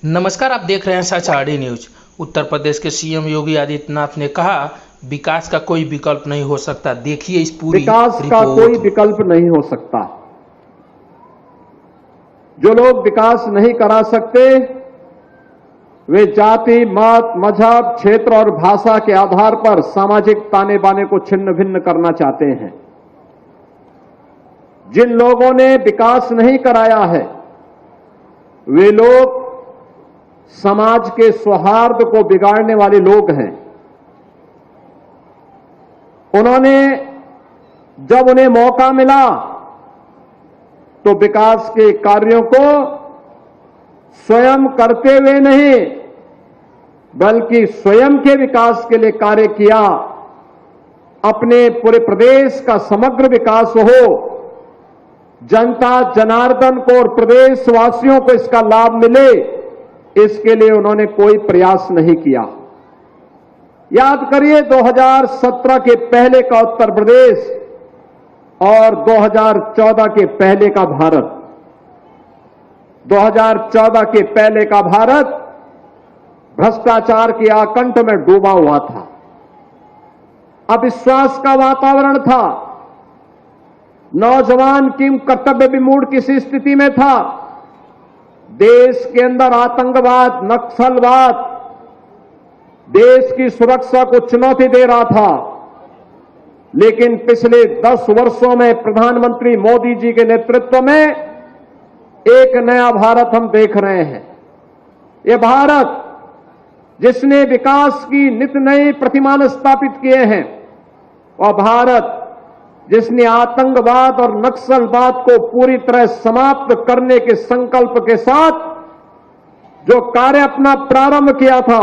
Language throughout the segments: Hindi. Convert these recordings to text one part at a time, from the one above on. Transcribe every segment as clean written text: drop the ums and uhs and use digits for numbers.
नमस्कार, आप देख रहे हैं सच आरडी न्यूज। उत्तर प्रदेश के सीएम योगी आदित्यनाथ ने कहा, विकास का कोई विकल्प नहीं हो सकता। देखिए इस पूरी विकास का कोई विकल्प नहीं हो सकता। जो लोग विकास नहीं करा सकते वे जाति, मत, मजहब, क्षेत्र और भाषा के आधार पर सामाजिक ताने बाने को छिन्न भिन्न करना चाहते हैं। जिन लोगों ने विकास नहीं कराया है वे लोग समाज के सौहार्द को बिगाड़ने वाले लोग हैं। उन्होंने जब उन्हें मौका मिला तो विकास के कार्यों को स्वयं करते हुए नहीं बल्कि स्वयं के विकास के लिए कार्य किया। अपने पूरे प्रदेश का समग्र विकास हो, जनता जनार्दन को और प्रदेशवासियों को इसका लाभ मिले, इसके लिए उन्होंने कोई प्रयास नहीं किया। याद करिए 2017 के पहले का उत्तर प्रदेश और 2014 के पहले का भारत। 2014 के पहले का भारत भ्रष्टाचार के आकंठ में डूबा हुआ था। अविश्वास का वातावरण था। नौजवान की कर्तव्य विमूढ़ किसी स्थिति में था। देश के अंदर आतंकवाद, नक्सलवाद देश की सुरक्षा को चुनौती दे रहा था। लेकिन पिछले 10 वर्षों में प्रधानमंत्री मोदी जी के नेतृत्व में एक नया भारत हम देख रहे हैं। यह भारत जिसने विकास की नित नई प्रतिमान स्थापित किए हैं, वह भारत जिसने आतंकवाद और नक्सलवाद को पूरी तरह समाप्त करने के संकल्प के साथ जो कार्य अपना प्रारंभ किया था,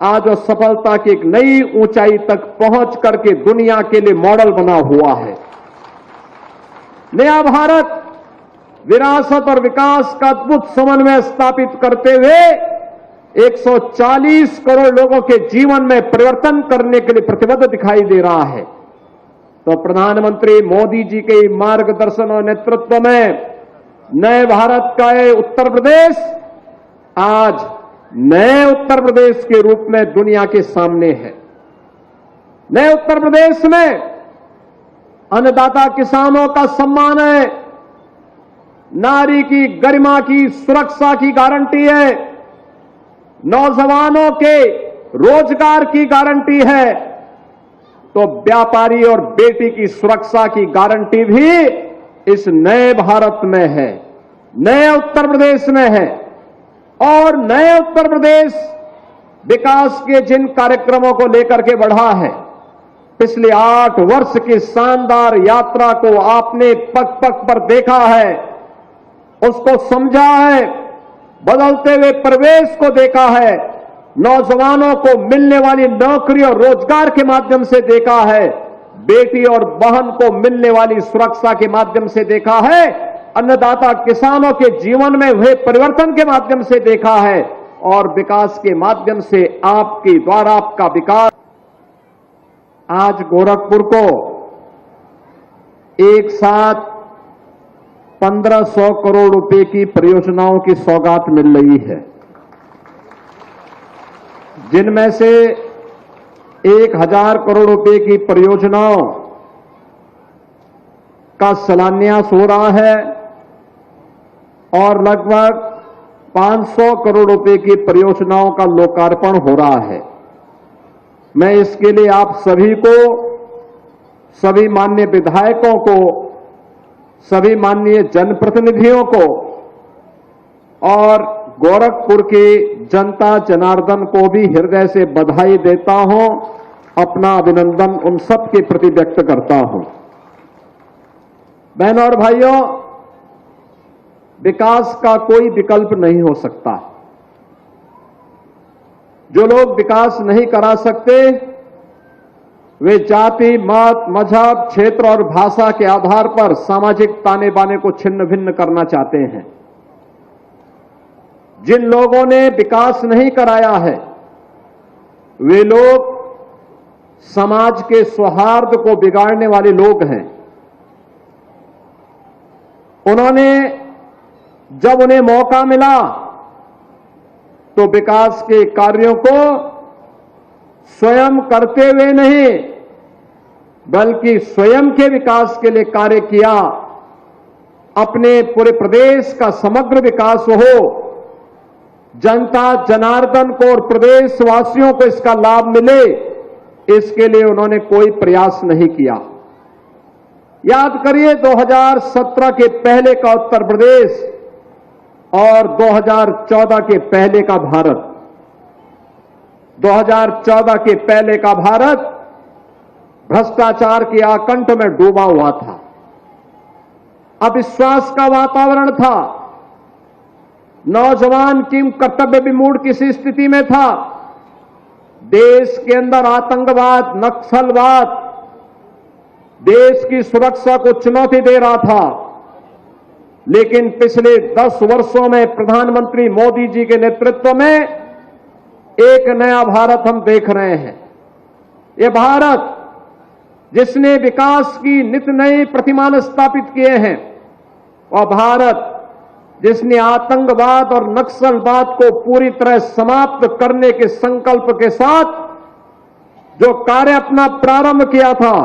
आज वो सफलता की एक नई ऊंचाई तक पहुंच करके दुनिया के लिए मॉडल बना हुआ है। नया भारत विरासत और विकास का अद्भुत समन्वय स्थापित करते हुए 140 करोड़ लोगों के जीवन में परिवर्तन करने के लिए प्रतिबद्ध दिखाई दे रहा है। तो प्रधानमंत्री मोदी जी के मार्गदर्शन और नेतृत्व में नए भारत का ये उत्तर प्रदेश आज नए उत्तर प्रदेश के रूप में दुनिया के सामने है। नए उत्तर प्रदेश में अन्नदाता किसानों का सम्मान है, नारी की गरिमा की सुरक्षा की गारंटी है, नौजवानों के रोजगार की गारंटी है, तो व्यापारी और बेटी की सुरक्षा की गारंटी भी इस नए भारत में है, नए उत्तर प्रदेश में है। और नए उत्तर प्रदेश विकास के जिन कार्यक्रमों को लेकर के बढ़ा है, पिछले 8 वर्ष की शानदार यात्रा को आपने पग पग पर देखा है, उसको समझा है, बदलते हुए परिवेश को देखा है, नौजवानों को मिलने वाली नौकरी और रोजगार के माध्यम से देखा है, बेटी और बहन को मिलने वाली सुरक्षा के माध्यम से देखा है, अन्नदाता किसानों के जीवन में हुए परिवर्तन के माध्यम से देखा है, और विकास के माध्यम से आपके द्वारा आपका विकास। आज गोरखपुर को एक साथ 1500 करोड़ रुपए की परियोजनाओं की सौगात मिल रही है, जिनमें से 1000 करोड़ रुपए की परियोजनाओं का शिलान्यास हो रहा है और लगभग 500 करोड़ रुपए की परियोजनाओं का लोकार्पण हो रहा है। मैं इसके लिए आप सभी को, सभी माननीय विधायकों को, सभी माननीय जनप्रतिनिधियों को और गोरखपुर की जनता जनार्दन को भी हृदय से बधाई देता हूं, अपना अभिनंदन उन सब के प्रति व्यक्त करता हूं। बहनों और भाइयों, विकास का कोई विकल्प नहीं हो सकता। जो लोग विकास नहीं करा सकते वे जाति, मत, मजहब, क्षेत्र और भाषा के आधार पर सामाजिक ताने बाने को छिन्न भिन्न करना चाहते हैं। जिन लोगों ने विकास नहीं कराया है वे लोग समाज के सौहार्द को बिगाड़ने वाले लोग हैं। उन्होंने जब उन्हें मौका मिला तो विकास के कार्यों को स्वयं करते हुए नहीं, बल्कि स्वयं के विकास के लिए कार्य किया। अपने पूरे प्रदेश का समग्र विकास हो, जनता जनार्दन को और प्रदेशवासियों को इसका लाभ मिले, इसके लिए उन्होंने कोई प्रयास नहीं किया। याद करिए 2017 के पहले का उत्तर प्रदेश और 2014 के पहले का भारत। 2014 के पहले का भारत भ्रष्टाचार के आकंठ में डूबा हुआ था। अविश्वास का वातावरण था। नौजवान की कर्तव्य विमूढ़ किसी स्थिति में था। देश के अंदर आतंकवाद, नक्सलवाद देश की सुरक्षा को चुनौती दे रहा था। लेकिन पिछले 10 वर्षों में प्रधानमंत्री मोदी जी के नेतृत्व में एक नया भारत हम देख रहे हैं। ये भारत जिसने विकास की नित नई प्रतिमान स्थापित किए हैं, और भारत जिसने आतंकवाद और नक्सलवाद को पूरी तरह समाप्त करने के संकल्प के साथ जो कार्य अपना प्रारंभ किया था,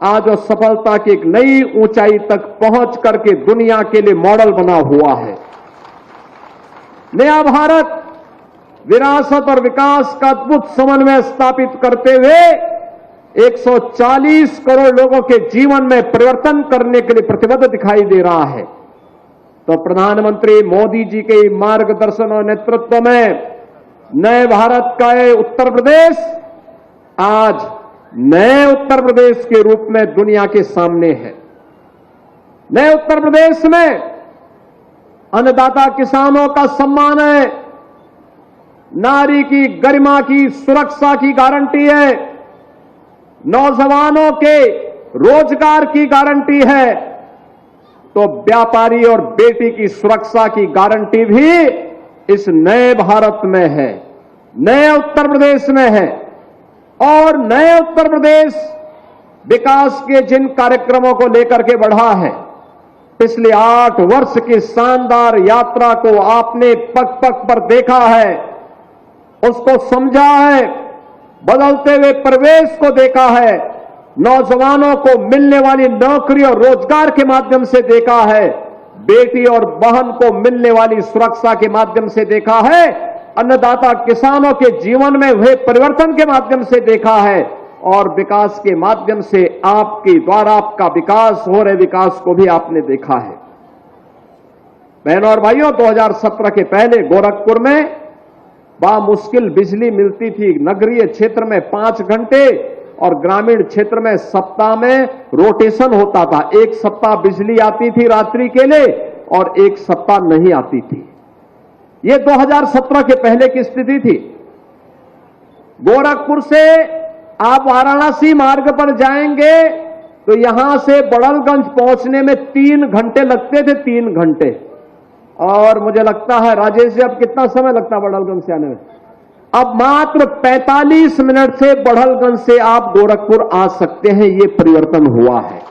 आज वो सफलता की एक नई ऊंचाई तक पहुंच करके दुनिया के लिए मॉडल बना हुआ है। नया भारत विरासत और विकास का अद्भुत समन्वय स्थापित करते हुए 140 करोड़ लोगों के जीवन में परिवर्तन करने के लिए प्रतिबद्ध दिखाई दे रहा है। तो प्रधानमंत्री मोदी जी के मार्गदर्शन और नेतृत्व में नए भारत का ये उत्तर प्रदेश आज नए उत्तर प्रदेश के रूप में दुनिया के सामने है। नए उत्तर प्रदेश में अन्नदाता किसानों का सम्मान है, नारी की गरिमा की सुरक्षा की गारंटी है, नौजवानों के रोजगार की गारंटी है, तो व्यापारी और बेटी की सुरक्षा की गारंटी भी इस नए भारत में है, नए उत्तर प्रदेश में है। और नए उत्तर प्रदेश विकास के जिन कार्यक्रमों को लेकर के बढ़ा है, पिछले 8 वर्ष की शानदार यात्रा को आपने पग पग पर देखा है, उसको समझा है, बदलते हुए परिवेश को देखा है, नौजवानों को मिलने वाली नौकरी और रोजगार के माध्यम से देखा है, बेटी और बहन को मिलने वाली सुरक्षा के माध्यम से देखा है, अन्नदाता किसानों के जीवन में हुए परिवर्तन के माध्यम से देखा है, और विकास के माध्यम से आपके द्वारा आपका विकास हो रहे विकास को भी आपने देखा है। बहनों और भाइयों, 2017 के पहले गोरखपुर में बामुश्किल बिजली मिलती थी। नगरीय क्षेत्र में 5 घंटे और ग्रामीण क्षेत्र में सप्ताह में रोटेशन होता था। एक सप्ताह बिजली आती थी रात्रि के लिए और एक सप्ताह नहीं आती थी। ये 2017 के पहले की स्थिति थी। गोरखपुर से आप वाराणसी मार्ग पर जाएंगे तो यहां से बड़लगंज पहुंचने में 3 घंटे लगते थे, 3 घंटे। और मुझे लगता है राजेश जी, अब कितना समय लगता है बड़लगंज से आने में? अब मात्र 45 मिनट से बड़लगंज से आप गोरखपुर आ सकते हैं। ये परिवर्तन हुआ है।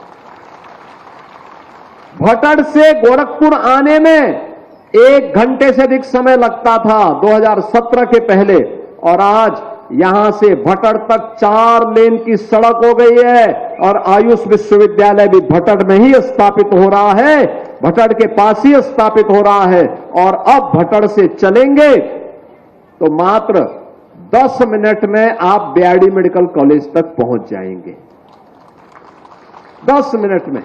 भटड़ से गोरखपुर आने में 1 घंटे से अधिक समय लगता था 2017 के पहले, और आज यहां से भटड़ तक 4 लेन की सड़क हो गई है। और आयुष विश्वविद्यालय भी भटड़ में ही स्थापित हो रहा है, भटड़ के पास ही स्थापित हो रहा है। और अब भटड़ से चलेंगे तो मात्र 10 मिनट में आप बीआरडी मेडिकल कॉलेज तक पहुंच जाएंगे। 10 मिनट में।